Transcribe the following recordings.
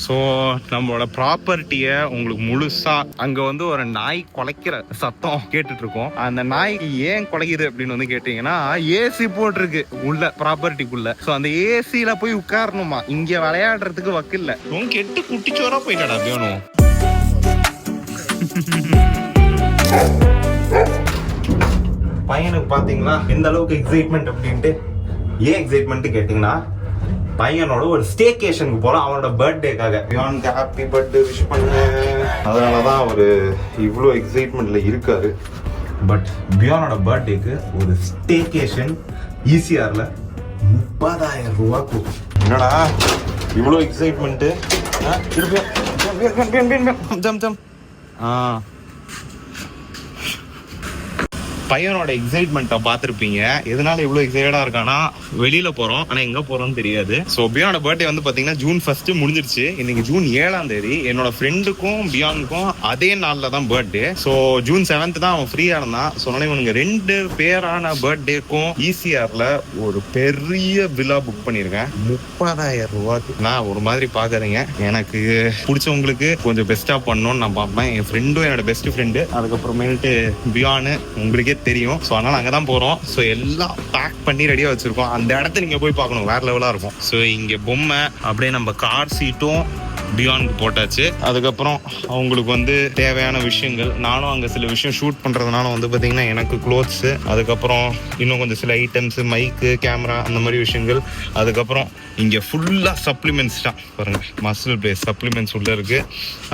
So நம்மளோட ப்ராப்பர்ட்டியை உங்களுக்கு முழுசா அங்க வந்து ஒரு நாய் குலைக்கிற சத்தம் கேட்டுட்டு இருக்கோம். அந்த நாய் ஏன் குலைக்குது அப்படின்னு வந்து கேட்டீங்கன்னா, ஏசி போட்டிருக்கு உள்ள ப்ராப்பர்ட்டிக்குள்ள. ஸோ அந்த ஏசியில போய் உட்காரணுமா, இங்க விளையாடுறதுக்கு வக்கில்ல. உன் கெட்டு குட்டிச்சோரா போயிட்டாடா வேணும். பையனுக்கு பாத்தீங்களா எந்த அளவுக்கு எக்ஸைட்மெண்ட் அப்படின்ட்டு. ஏன் எக்ஸைட்மெண்ட் கேட்டீங்கன்னா, பையனோட ஒரு ஸ்டேகேஷனுக்கு போறான் அவனோட பர்த்டேக்காக. பியானுக்கு ஹாப்பி பர்த்டே விஷ் பண்ண, அதனாலதான் அவரு இவ்வளோ எக்ஸைட்மெண்ட்ல இருக்காரு. பட் பியானோட பர்த்டேக்கு ஒரு ஸ்டேகேஷன் ஈசிஆர்ல 30,000 ரூபாய்க்கு. என்னடா இவ்வளோ எக்ஸைட்மெண்ட்? பையனோட எக்ஸைட்மெண்ட்டை பார்த்துருப்பீங்க. எதனால இவ்வளோ எக்ஸைட்டடா இருக்கானா, வெளியில போறோம் ஆனா எங்க போறோம்னு தெரியாது. ஸோ பியானோட பர்த்டே வந்து பாத்தீங்கன்னா June 1 முடிஞ்சிருச்சு. இன்னைக்கு June 7 என்னோட ஃப்ரெண்டுக்கும் பியானுக்கும் அதே நாள்ல தான் பர்த்டே. ஸோ June 7 தான் அவன் ஃப்ரீயா இருந்தான். ஸோ இவனுங்க 2 பேரான பர்த்டேக்கும் ஈசிஆர்ல ஒரு பெரிய விழா புக் பண்ணியிருக்கேன் 30,000 ரூபாய்க்கு. நான் ஒரு மாதிரி பாக்குறீங்க, எனக்கு பிடிச்சவங்களுக்கு கொஞ்சம் பெஸ்டா பண்ணணும்னு நான் பார்ப்பேன். என் ஃப்ரெண்டும் என்னோட பெஸ்ட் ஃப்ரெண்டு, அதுக்கப்புறமேட்டு பியானு உங்களுக்கே தெரியும். ஸோ அதனால அங்கதான் போறோம். ஸோ எல்லாம் பேக் பண்ணி ரெடியா வச்சிருக்கோம். அந்த இடத்த நீங்க போய் பார்க்கணும், வேற லெவலா இருக்கும். ஸோ இங்க பொம்மை அப்படியே நம்ம கார் சீட்டும் பியானுக்கு போட்டாச்சு. அதுக்கப்புறம் அவங்களுக்கு வந்து தேவையான விஷயங்கள், நானும் அங்கே சில விஷயம் ஷூட் பண்ணுறதுனால வந்து பார்த்தீங்கன்னா எனக்கு க்ளோத்ஸு, அதுக்கப்புறம் இன்னும் கொஞ்சம் சில ஐட்டம்ஸு, மைக்கு, கேமரா, அந்த மாதிரி விஷயங்கள். அதுக்கப்புறம் இங்கே ஃபுல்லாக சப்ளிமெண்ட்ஸ் தான் பாருங்கள், மசில் பேஸ் சப்ளிமெண்ட்ஸ் உள்ளே இருக்குது.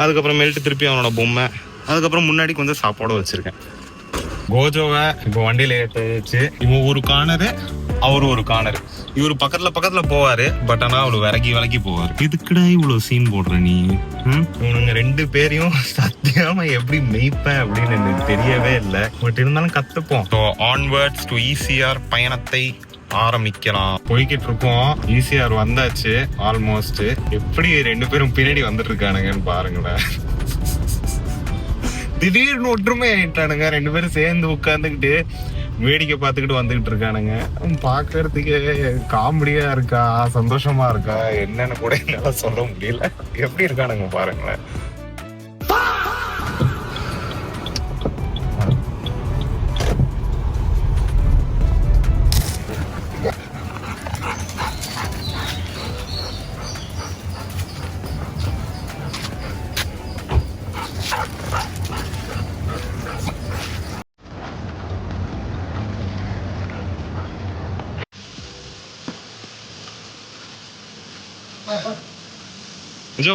அதுக்கப்புறமேல்ட்டு திருப்பி அவனோட பொம்மை, அதுக்கப்புறம் முன்னாடி கொஞ்சம் சாப்பாடும் வச்சுருக்கேன். கோஜோவை இப்போ வண்டியில் ஏற்றிச்சு. இவன் ஒரு கார்னரு, அவரு ஒரு கார்னரு. இவரு பக்கத்துல போவாரு, பட் ஆனா அவளு விலகி போவாரு. இதுக்குடா இவ்வளவு சீன் போடுற நீ? இவனுங்க 2 பேரையும் சத்தியமா எப்படி மெய்ப்பேன் அப்படின்னு எனக்கு தெரியவே இல்லை. பட் இருந்தாலும் கத்துப்போம். ஸோ ஆன்வர்ட்ஸ் டு ஈசிஆர் பயணத்தை ஆரம்பிக்கலாம். போய்கிட்டு இருக்கோம். ஈசிஆர் வந்தாச்சு ஆல்மோஸ்ட். எப்படி 2 பேரும் பின்னாடி வந்துட்டு இருக்கானுங்கன்னு பாருங்களேன். திடீர்னு ஒற்றுமை ஆயிட்டானுங்க. 2 பேரும் சேர்ந்து உட்காந்துக்கிட்டு வேடிக்கை பார்த்துக்கிட்டு வந்துகிட்டு இருக்கானுங்க. பாக்குறதுக்கு காமெடியா இருக்கா, சந்தோஷமா இருக்கா, என்னன்னு கூட என்னால சொல்ல முடியல. எப்படி இருக்கானுங்க பாருங்களேன்.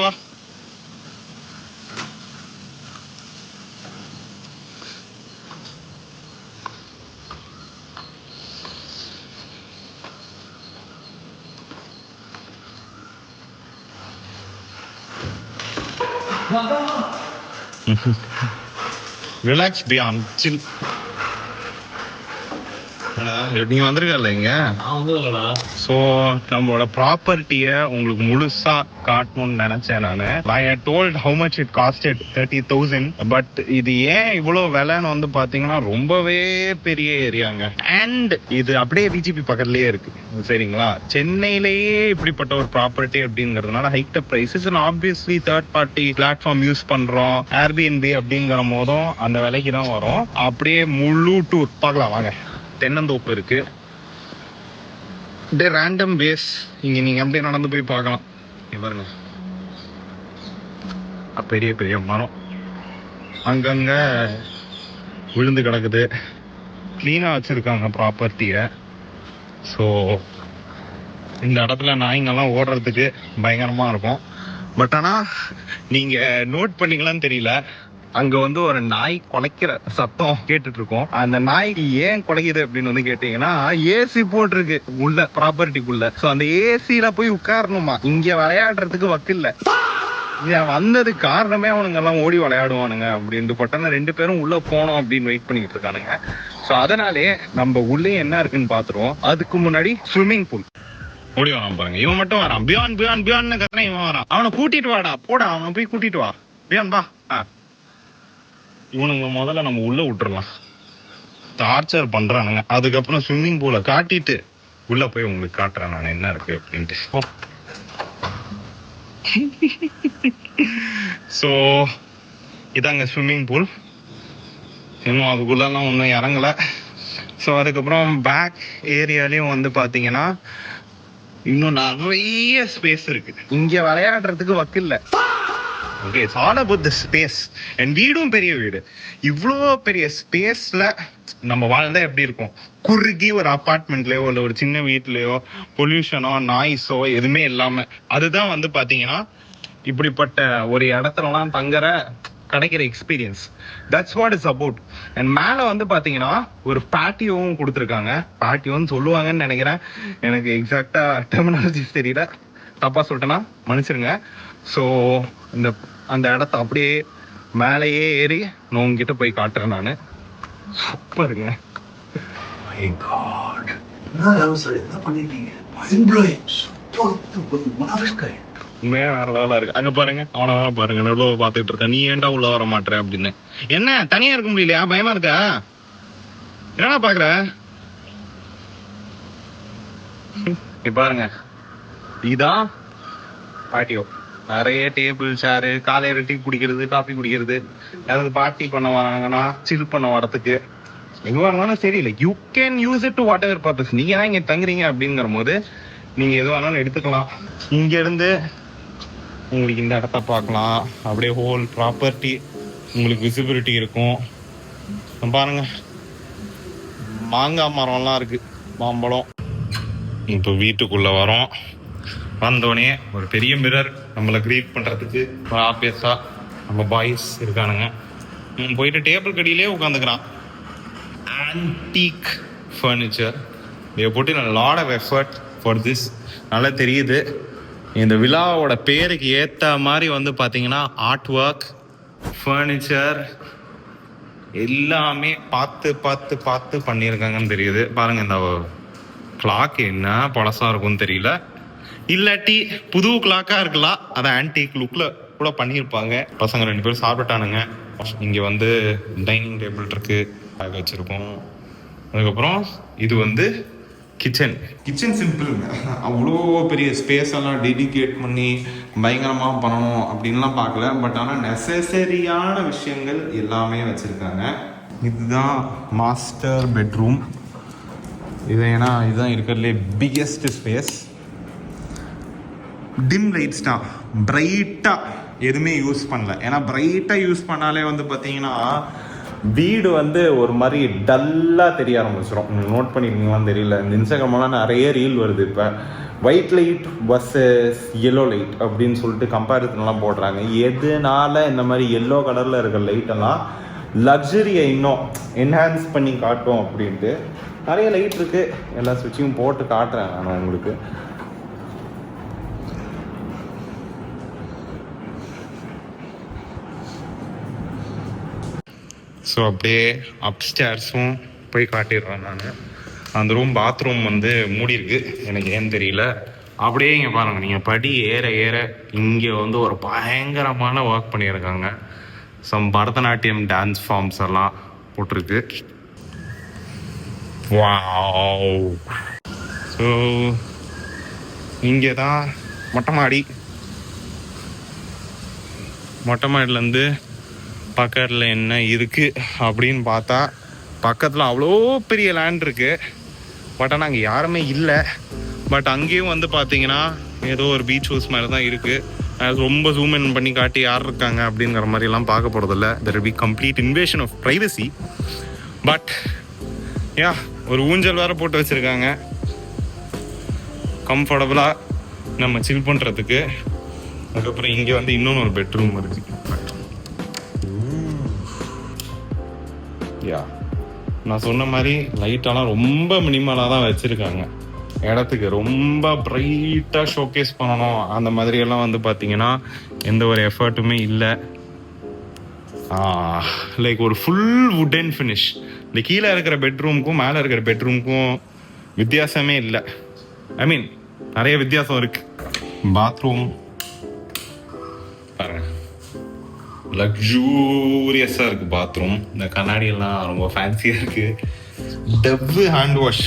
வா ரிலாக்ஸ் பியான் சில். நீங்க வந்திருக்கல இங்க. ஸோ நம்மளோட ப்ராப்பர்ட்டியை உங்களுக்கு முழுசா காட்டணும்னு நினைச்சேன் நானு. I told how much it costed 30,000. But இது ஏன் இவ்வளவு விலைன்னு வந்து பாத்தீங்கன்னா ரொம்பவே பெரிய ஏரியாங்க. அண்ட் இது அப்படியே விஜிபி பக்கத்துலயே இருக்கு. சரிங்களா, சென்னையிலேயே இப்படிப்பட்ட ஒரு ப்ராப்பர்ட்டி அப்படிங்கறதுனால hike prices. Obviously third party platform use பண்றோம், ஏர்பிஎன்பி அப்படிங்கிற போதும் அந்த விலைக்கு தான் வரும். அப்படியே முழு டூர் பார்க்கலாம் வாங்க. தென்னந்தோப்பு இருக்கு, ரேண்டம் பேஸ். இங்க நீங்க அப்படியே நடந்து போய் பார்க்கலாம். பாருங்க, பெரிய பெரிய மரம் அங்கங்க விழுந்து கிடக்குது. கிளீனா வச்சிருக்காங்க ப்ராப்பர்ட்டிய. ஸோ இந்த இடத்துல நாய்ங்கெல்லாம் ஓடுறதுக்கு பயங்கரமா இருக்கும். பட் ஆனா நீங்க நோட் பண்ணீங்களான்னு தெரியல, அங்க வந்து ஒரு நாய் குலைக்கிற சத்தம் கேட்டுட்டு இருக்கோம். அந்த நாய் ஏன் குலைக்குது அப்படின்னு வந்து கேட்டீங்கன்னா, ஏசி போட்டிருக்கு உள்ள ப்ராப்பர்ட்டிக்குள்ள. ஸோ அந்த ஏசியில போய் உட்காரணுமா, இங்க விளையாடுறதுக்கு வக்கில்ல. வந்தது காரணமே அவனுங்க எல்லாம் ஓடி விளையாடுவானுங்க அப்படின்ட்டு. பட்டான 2 பேரும் உள்ள போனோம் அப்படின்னு வெயிட் பண்ணிட்டு இருக்கானுங்க. ஸோ அதனாலே நம்ம உள்ளே என்ன இருக்குன்னு பாத்துருவோம். அதுக்கு முன்னாடி ஸ்விம்மிங் பூல். ஓடி வரான் பாருங்க, இவன் மட்டும் வரான். பியான் பியான் பியான்னு கத்துனா இவன் வரான். அவனை கூட்டிட்டு வாடா, போடா, அவனை போய் கூட்டிட்டு வா. பியான் வா. இவனுங்க முதல்ல நம்ம உள்ள விட்டுறலாம், டார்ச்சர் பண்றானுங்க. அதுக்கப்புறம் ஸ்விம்மிங் பூலை காட்டிட்டு உள்ள போய் உங்களுக்கு காட்டுறேன் நான் என்ன இருக்கு அப்படின்ட்டு. ஸோ இதாங்க ஸ்விம்மிங் பூல். இன்னும் அதுக்குள்ளெல்லாம் ஒன்றும் இறங்கலை. ஸோ அதுக்கப்புறம் பேக் ஏரியாலையும் வந்து பார்த்தீங்கன்னா இன்னும் நிறைய ஸ்பேஸ் இருக்கு. இங்கே விளையாடுறதுக்கு வக்கில்லை. Okay, it's all about the space. என் வீடும் பெரிய வீடு. இவ்வளோ பெரிய ஸ்பேஸ்ல நம்ம வாழ்ந்தா எப்படி இருக்கும்? குறுகி ஒரு அப்பார்ட்மெண்ட்லயோ இல்லை ஒரு சின்ன வீட்லயோ பொல்யூஷனோ நாய்ஸோ எதுவுமே இல்லாம, அதுதான் வந்து பாத்தீங்கன்னா இப்படிப்பட்ட ஒரு இடத்துலலாம் தங்குற கிடைக்கிற experience. That's what is about. And மேல வந்து பாத்தீங்கன்னா ஒரு பேட்டியோவும் கொடுத்துருக்காங்க. பேட்டியோன்னு சொல்லுவாங்கன்னு நினைக்கிறேன், எனக்கு எக்ஸாக்டா டெர்மினாலஜிஸ் தெரியல, தப்பா சொல்லிட்டேன்னா மன்னிச்சிருங்க. ஸோ இந்த அந்த இடத்த அப்படியே மேலேயே ஏறி நான் உங்ககிட்ட போய் காட்டுறேன். நான் சூப்பருங்க. உண்மையா வேற லெவலா இருக்கு. அங்க பாருங்க, அவனை பாருங்க, எவ்வளவு பாத்துட்டு இருக்க. நீ ஏன்டா உள்ள வர மாட்டேற அப்படின்னு. என்ன தனியா இருக்க முடியலையா? பயமா இருக்கா? என்னடா பாக்குற? பாருங்க, இதான் பாட்டியோ. நிறைய டேபிள் சேரு, காலையில டீ குடிக்கிறது, காஃபி குடிக்கிறது, ஏதாவது பார்ட்டி பண்ண வராங்கன்னா சில் பண்ண வரத்துக்கு எங்க வாங்கினாலும் தெரியல. You can use it to what ever purpose. நீங்க தான் இங்க தங்குறீங்க அப்படிங்கிற போது நீங்க எது வேணாலும் எடுத்துக்கலாம். இங்க இருந்து உங்களுக்கு இந்த இடத்த பார்க்கலாம். அப்படியே ஹோல் ப்ராப்பர்ட்டி உங்களுக்கு விசிபிலிட்டி இருக்கும். பாருங்க, மாங்காய் மரம்லாம் இருக்கு, மாம்பழம். இப்போ வீட்டுக்குள்ள வரோம். வந்தோடனே ஒரு பெரிய மிரர் நம்மளை கிரீட் பண்றதுக்கு ஆப்வியஸா நம்ம பாய்ஸ் இருக்கானுங்க. போயிட்டு டேபிள் கடியிலே உட்காந்துக்கிறான். Antique furniture. they put in a lot of effort for this. நல்லா தெரியுது. இந்த விழாவோட பேருக்கு ஏற்ற மாதிரி வந்து பார்த்தீங்கன்னா ஆர்ட் ஒர்க், ஃபர்னிச்சர் எல்லாமே பார்த்து பார்த்து பார்த்து பண்ணியிருக்காங்கன்னு தெரியுது. பாருங்க, இந்த கிளாக் என்ன பழசா இருக்கும்னு தெரியல, இல்லாட்டி புது கிளாக்கா இருக்கலாம். அதை ஆன்டிக் லுக்ல கூட பண்ணியிருப்பாங்க. பசங்க 2 பேரும் சாப்பிட்டானுங்க. இங்க வந்து டைனிங் டேபிள் இருக்கு, வச்சிருக்கோம். அதுக்கப்புறம் இது வந்து கிச்சன். கிச்சன் சிம்பிளுங்க. அவ்வளோ பெரிய ஸ்பேஸ் எல்லாம் டெடிகேட் பண்ணி பயங்கரமாக பண்ணணும் அப்படின்லாம் பார்க்கல. பட் ஆனால் நெசசரியான விஷயங்கள் எல்லாமே வச்சுருக்காங்க. இதுதான் மாஸ்டர் பெட்ரூம். இது ஏன்னா இதுதான் இருக்கிறதுலே பிக்கெஸ்ட் ஸ்பேஸ். டிம் லைட்ஸ் தான், பிரைட்டாக எதுவுமே யூஸ் பண்ணல. ஏன்னா பிரைட்டாக யூஸ் பண்ணாலே வந்து பார்த்தீங்கன்னா வீடு வந்து ஒரு மாதிரி டல்லாக தெரிய ஆரம்பிச்சிடும். நோட் பண்ணிருக்கீங்களான்னு தெரியல, இந்த இன்ஸ்டாகிராம்லாம் நிறைய ரீல் வருது இப்போ. White light versus yellow light அப்படின்னு சொல்லிட்டு கம்பேரிசன்லாம் போடுறாங்க. எதனால இந்த மாதிரி எல்லோ கலரில் இருக்கிற லைட்டெல்லாம் லக்ஸரியை இன்னும் என்ஹான்ஸ் பண்ணி காட்டும் அப்படின்ட்டு நிறைய லைட் இருக்குது. எல்லா சுவிட்சையும் போட்டு காட்டுறேன் நான் உங்களுக்கு. ஸோ அப்படியே அப்ஸ்டேர்ஸும் போய் காட்டிடுறேன் நான். அந்த ரூம் பாத்ரூம் வந்து மூடி இருக்கு, எனக்கு ஏன்னு தெரியல. அப்படியே இங்கே பாருங்கள், நீங்கள் படி ஏற ஏற இங்கே வந்து ஒரு பயங்கரமான ஒர்க் பண்ணியிருக்காங்க. சம் பரதநாட்டியம் டான்ஸ் ஃபார்ம்ஸ் எல்லாம் போட்டிருக்கு. வாவ். ஸோ இங்கே தான் மொட்டை மாடி. மொட்டை மாடிலேருந்து பக்கத்தில் என்ன இருக்குது அப்படின்னு பார்த்தா பக்கத்தில் அவ்வளோ பெரிய லேண்ட் இருக்குது. பட் ஆனால் அங்கே யாருமே இல்லை. பட் அங்கேயும் வந்து பார்த்தீங்கன்னா ஏதோ ஒரு பீச் ஹவுஸ் மாதிரி தான் இருக்குது. அது ரொம்ப ஜூம் இன் பண்ணி காட்டி யார் இருக்காங்க அப்படிங்கிற மாதிரிலாம் பார்க்க போகிறதில்ல. There will be complete invasion of privacy. But yeah, ஒரு ஊஞ்சல் வேறு போட்டு வச்சுருக்காங்க கம்ஃபர்டபுளாக நம்ம சில் பண்ணுறதுக்கு. அதுக்கப்புறம் இங்கே வந்து இன்னொன்று ஒரு பெட்ரூம் இருக்குது. யா, நான் சொன்ன மாதிரி லைட்டெல்லாம் ரொம்ப மினிமலாக தான் வச்சுருக்காங்க. இடத்துக்கு ரொம்ப பிரைட்டாக ஷோகேஸ் பண்ணணும் அந்த மாதிரியெல்லாம் வந்து பார்த்தீங்கன்னா எந்த ஒரு எஃபர்ட்டுமே இல்லை. லைக் ஒரு ஃபுல் வுடன் ஃபினிஷ். இந்த கீழே இருக்கிற பெட்ரூமுக்கும் மேலே இருக்கிற பெட்ரூமுக்கும் வித்தியாசமே இல்லை. ஐ மீன் நிறைய வித்தியாசம் இருக்கு. பாத்ரூம் பாருங்க, லக்ஸூரியஸாக இருக்குது பாத்ரூம். இந்த கண்ணாடியெல்லாம் ரொம்ப ஃபேன்சியாக இருக்குது. Tau hand wash.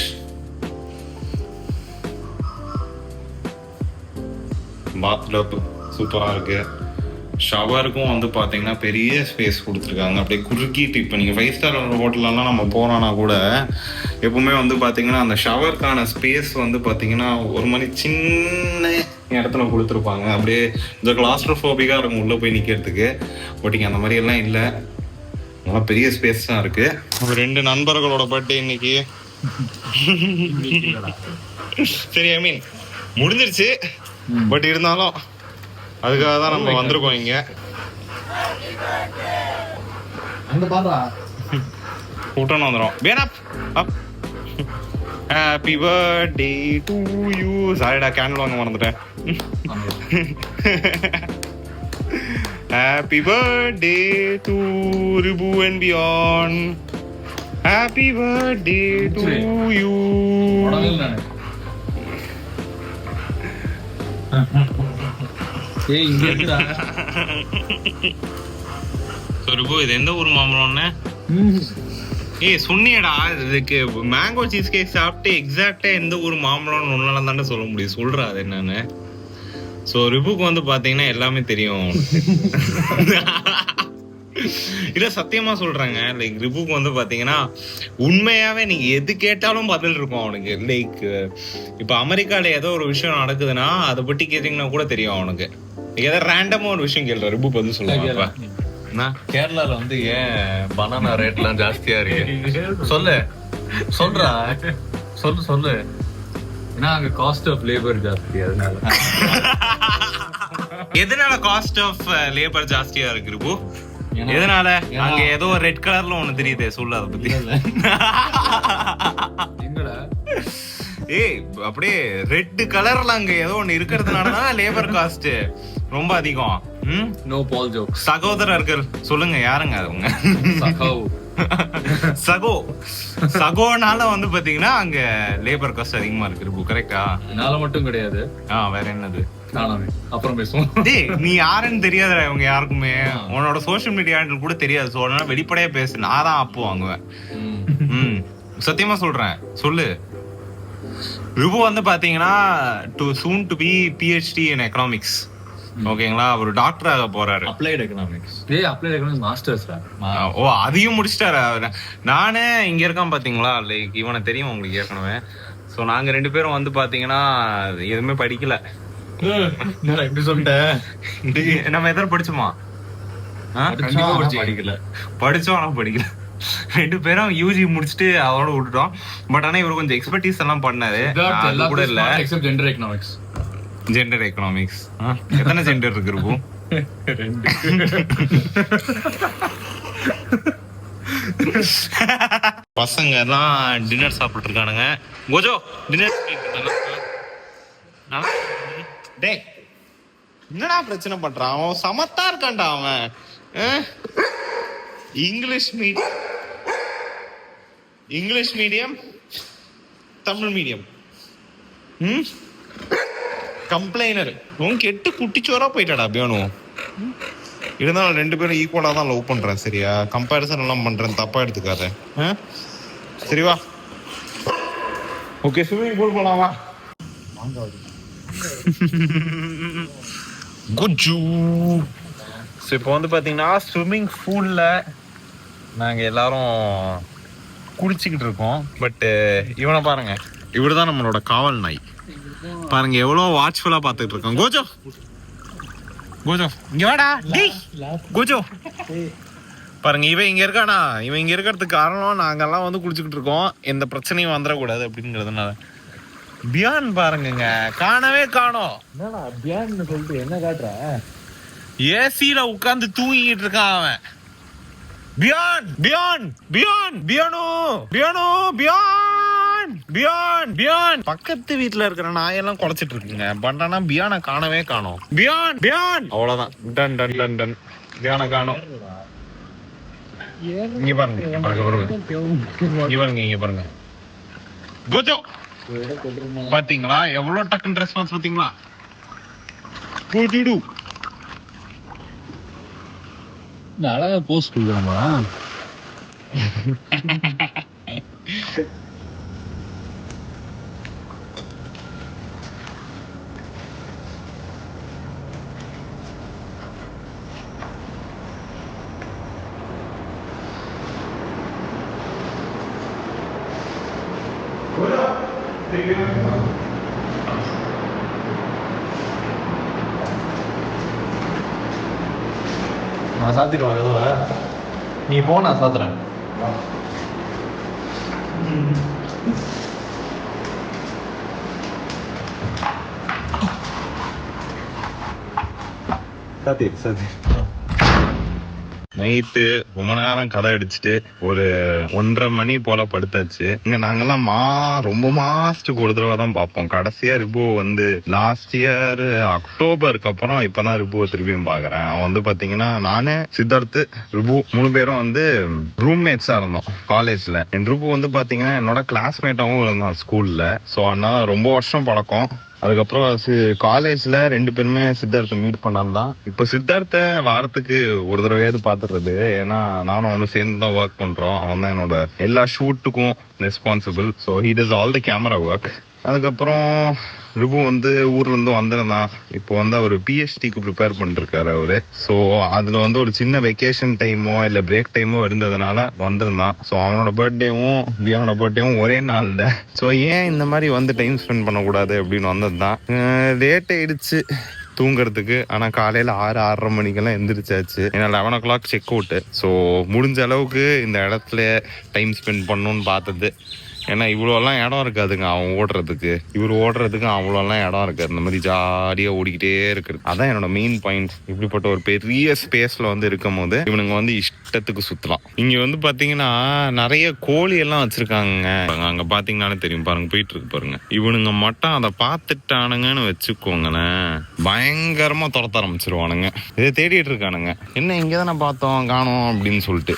பாத்டப் சூப்பரா இருக்கு. ஷவருக்கும் வந்து பார்த்தீங்கன்னா பெரிய ஸ்பேஸ் கொடுத்துருக்காங்க. அப்படியே குறுக்கிட்டு இப்போ நீங்கள் 5 ஸ்டார் ஹோட்டலெல்லாம் நம்ம போனோன்னா கூட எப்பவுமே வந்து பார்த்தீங்கன்னா அந்த ஷவருக்கான ஸ்பேஸ் வந்து பார்த்தீங்கன்னா ஒரு மாதிரி சின்ன இடத்துல கொடுத்துருப்பாங்க. அப்படியே இந்த கிளாஸ்ட்ரோஃபோபிக்காக இருக்கும் உள்ளே போய் நிற்கிறதுக்கு. பட் இங்கே அந்த மாதிரி எல்லாம் இல்லை, நல்லா பெரிய ஸ்பேஸ் தான் இருக்குது. ஒரு 2 நண்பர்களோட பர்த்டே இன்னைக்கு. சரி, ஐ மீன் முடிஞ்சிருச்சு. பட் இருந்தாலும் அதுக்காக தான் நம்ம வந்திருக்கோம் இங்க. கூட்டம் வந்துடும். வேணாப் அப் ஹாப்பி பர்த்டே டு யூ. சாரிடா, கேண்டில் வாங்க மறந்துட்டேன். Happy birthday to Ribu and beyond. Happy birthday to you. இது எந்த ஊர் மாம்பழம்னு சொன்னியடா? இதுக்கு மேங்கோ சீஸ் கேக் சாப்பிட்டு எக்ஸாக்டா எந்த ஊர் மாம்பழம்னு ஒன்னால தானே சொல்ல முடியும். சொல்றா அது என்னன்னு. ஸோ ரிபுக்கு வந்து பாத்தீங்கன்னா எல்லாமே தெரியும். இல்ல சத்தியமா சொல்றாங்க, லைக் ரிபுக்கு வந்து பாத்தீங்கன்னா உண்மையாவே நீங்க எது கேட்டாலும் பதில் இருக்கும் அவனுக்கு. லைக் இப்ப அமெரிக்கால ஏதோ ஒரு விஷயம் நடக்குதுன்னா அதை பத்தி கேட்டீங்கன்னா கூட தெரியும் அவனுக்கு. ஏதாவது ரேண்டமா ஒரு விஷயம் கேள்ற ரிபு பதில் சொல்லுவாங்க. கேரளால வந்து ஏன் பனானா ரேட் எல்லாம் ஜாஸ்தியா இருக்கு சொல்லு, சொல்றா, சொல்லு சொல்லு. ஏன்னா அங்க காஸ்ட் ஆஃப் லேபர் ஜாஸ்தி. அதனால எதனால காஸ்ட் ஆஃப் லேபர் ஜாஸ்தியா இருக்கு ரிபு? எதனால? அங்க ஏதோ ரெட் கலர்ல ஒண்ணு தெரியுது, சொல்லு அதை பத்தி. ஏய், அப்படியே ரெட் கலர்ல அங்க ஏதோ ஒண்ணு இருக்கிறதுனாலதான் லேபர் காஸ்ட் ரொம்ப அதிகம். நோ பால் ஜோக். சகோதரர்கள் சொல்லுங்க, யாருங்க அவங்க? சகோ சகோனால வந்து பாத்தீங்கன்னா அங்க லேபர் காஸ்ட் அதிகமா இருக்கு. கரெக்டா? என்னால மட்டும் கிடையாது. வேற என்னது? அப்புறம் பேசுவோம். நீ யாருன்னு தெரியாத இவங்க யாருக்குமே. உன்னோட சோசியல் மீடியா ஹேண்டில் கூட தெரியாது. சோ அதனால வெளிப்படையா பேசு. நான் தான் அப்போ வாங்குவேன். சத்தியமா சொல்றேன், சொல்லு. ரிபு வந்து பாத்தீங்கன்னா soon to be PhD in economics. ஓகேங்களா? அவர் டாக்டர் ஆக போறாரு. Applied economics. அப்ளைட் எக்கனாமிக்ஸ் மாஸ்டர்ஸ்ரா. ஓ, அதையும் முடிச்சிட்டாரு. நானே இங்க இருக்கான் பாத்தீங்களா, லைக் இவனை தெரியும் உங்களுக்கு ஏற்கனவே. சோ நாங்க 2 பேரும் வந்து பாத்தீங்கன்னா எதுவுமே படிக்கல. எப்படி சொல்லிட்டேன்? நம்ம எதாவது படிச்சோமா? படிக்கல. படிச்சோம், ஆனா படிக்கல. 2 பேரும் யூஜி முடிச்சுட்டு அவரோட விட்டுட்டோம். பட் ஆனா இவரு கொஞ்சம் எக்ஸ்பர்டீஸ் எல்லாம் பண்ணாரு. கூட இல்ல, ஜெண்டர் எக்கனாமிக்ஸ். ஜெண்டர் எக்கனாமிக்ஸ் எத்தனை ஜெண்டர் இருக்கு இருக்கும்? 2. பசங்க எல்லாம் டின்னர் சாப்பிட்டு இருக்கானுங்க. கோஜோ டின்னர் டேய், என்னடா பிரச்சனை பண்றான் அவன்? சமத்தா இருக்கான்டா அவன். English medium Tamil medium complainer. உன் கெட்டு குட்டிச்சோரா போயிட்டாடா அபியானு. இருந்தாலும் 2 பேரும் ஈக்குவலா தான் லவ் பண்றேன். சரியா? கம்பேரிசன் எல்லாம் பண்றேன், தப்பா எடுத்துக்காத. சரிவா? ஓகே, ஸ்விம்மிங் பூல் போலாமா? குஜு. ஸோ இப்போ வந்து பார்த்தீங்கன்னா ஸ்விம்மிங் பூலில் நாங்கள் எல்லாரும் குளிச்சுக்கிட்டு இருக்கோம். பட்டு இவனை பாருங்க, இவர் தான் நம்மளோட காவல் நாய். பாருங்க எவ்வளோ வாட்ச்ஃபுல்லாக பார்த்துட்டு இருக்கோம். கோஜோ கோஜோ இங்கே வாடா. கோஜோ பாருங்க, இவன் இங்கே இருக்கானா? இவன் இங்கே இருக்கிறதுக்கு காரணம் நாங்கெல்லாம் வந்து குளிச்சுக்கிட்டு இருக்கோம். எந்த பிரச்சனையும் வந்துடக்கூடாது அப்படிங்கிறதுனால. பியான் பாருங்க, காணவே காணோம். என்னடா பியான் சொல்லிட்டு என்ன காட்டுற? ஏசில உட்கார்ந்து தூங்கிட்டு இருக்கான் அவன். பியான் பியான் பியான் பியானோ பியானோ பியான் பியான் பியான். பக்கத்து வீட்டுல இருக்கிற நாயெல்லாம் குலைச்சிட்டு இருக்குங்க. பட் ஆனா பியானை காணவே காணோம். பியான் பியான் அவ்வளவுதான். டன் டன் டன் டன். பியானை காணோம். இங்க பாருங்க, இங்க பாருங்க, இங்க பாருங்க. கோஜோ பாத்தீங்களா எவ்வளவு டக்குன்னு ரெஸ்பான்ஸ் பாத்தீங்களா? கோஜிடு அழகா போஸ்ட் கொடுக்குறோமா? நான் சாத்திடுவேன் எதுவும் நீ போ, நான் சாத்துறேன். சாத்தி நைட்டு ரொம்ப நேரம் கதை அடிச்சுட்டு ஒரு 1:30 மணி போல படுத்தாச்சு. இங்க நாங்கெல்லாம் ரொம்ப மாசத்துக்கு ஒரு தடவை தான் பார்ப்போம். கடைசியா ரிபு வந்து லாஸ்ட் இயர் அக்டோபருக்கு அப்புறம் இப்பதான் ரிபுவை திரும்பியும் பாக்குறேன். அவன் வந்து பாத்தீங்கன்னா நானு, சித்தார்த்து, ரிபு 3 பேரும் வந்து ரூம்மேட்ஸா இருந்தோம் காலேஜ்ல. என் ரிபு வந்து பாத்தீங்கன்னா என்னோட கிளாஸ்மேட்டாவும் இருந்தான் ஸ்கூல்ல. சோ அதனால ரொம்ப வருஷம் பழக்கம். அதுக்கப்புறம் காலேஜ்ல 2 பேருமே சித்தார்த்த மீட் பண்ணாதான். இப்ப சித்தார்த்த வாரத்துக்கு ஒரு தடவையாவது பாத்துறது. ஏன்னா நானும் அவனும் சேர்ந்து தான் ஒர்க் பண்றோம். அவன் தான் என்னோட எல்லா ஷூட்டுக்கும் responsible. So he does all the camera work. அதுக்கப்புறம் ரிபு வந்து ஊர்ல இருந்து வந்திருந்தான். இப்போ வந்து அவர் பிஹெச்டிக்கு ப்ரிப்பேர் பண்ணிருக்காரு அவரு. ஸோ அதுல வந்து ஒரு சின்ன வெக்கேஷன் டைமோ இல்ல பிரேக் டைமோ இருந்ததுனால வந்திருந்தான். ஸோ அவனோட பர்த்டேவும் பியானோட பர்த்டேவும் ஒரே நாள்ல. ஸோ ஏன் இந்த மாதிரி வந்து டைம் ஸ்பெண்ட் பண்ணக்கூடாது அப்படின்னு வந்ததுதான். லேட் ஆயிடுச்சு தூங்குறதுக்கு. ஆனா காலையில 6-6:30 மணிக்கெல்லாம் எந்திரிச்சாச்சு. ஏன்னா 11 o'clock செக் அவுட். ஸோ முடிஞ்ச அளவுக்கு இந்த இடத்துல டைம் ஸ்பெண்ட் பண்ணணும்னு பார்த்தது. ஏன்னா இவ்வளோலாம் இடம் இருக்காதுங்க அவன் ஓடுறதுக்கு. இவர் ஓடுறதுக்கு அவ்வளோலாம் இடம் இருக்காது. இந்த மாதிரி ஜாலியாக ஓடிக்கிட்டே இருக்கிறது அதான் என்னோட மெயின் பாயிண்ட். இப்படிப்பட்ட ஒரு பெரிய ஸ்பேஸ்ல வந்து இருக்கும் போது இவனுங்க வந்து இஷ்டத்துக்கு சுத்தலாம். இங்க வந்து பாத்தீங்கன்னா நிறைய கோழி எல்லாம் வச்சிருக்காங்க. அங்க பாத்தீங்கன்னாலே தெரியும் பாருங்க, போயிட்டு இருக்கு பாருங்க. இவனுங்க மட்டும் அதை பார்த்துட்டானுங்கன்னு வச்சுக்கோங்களேன், பயங்கரமா துரத்த ஆரம்பிச்சிருவானுங்க. இதை தேடிட்டு இருக்கானுங்க. என்ன இங்கதானே பார்த்தோம் காணோம் அப்படின்னு சொல்லிட்டு.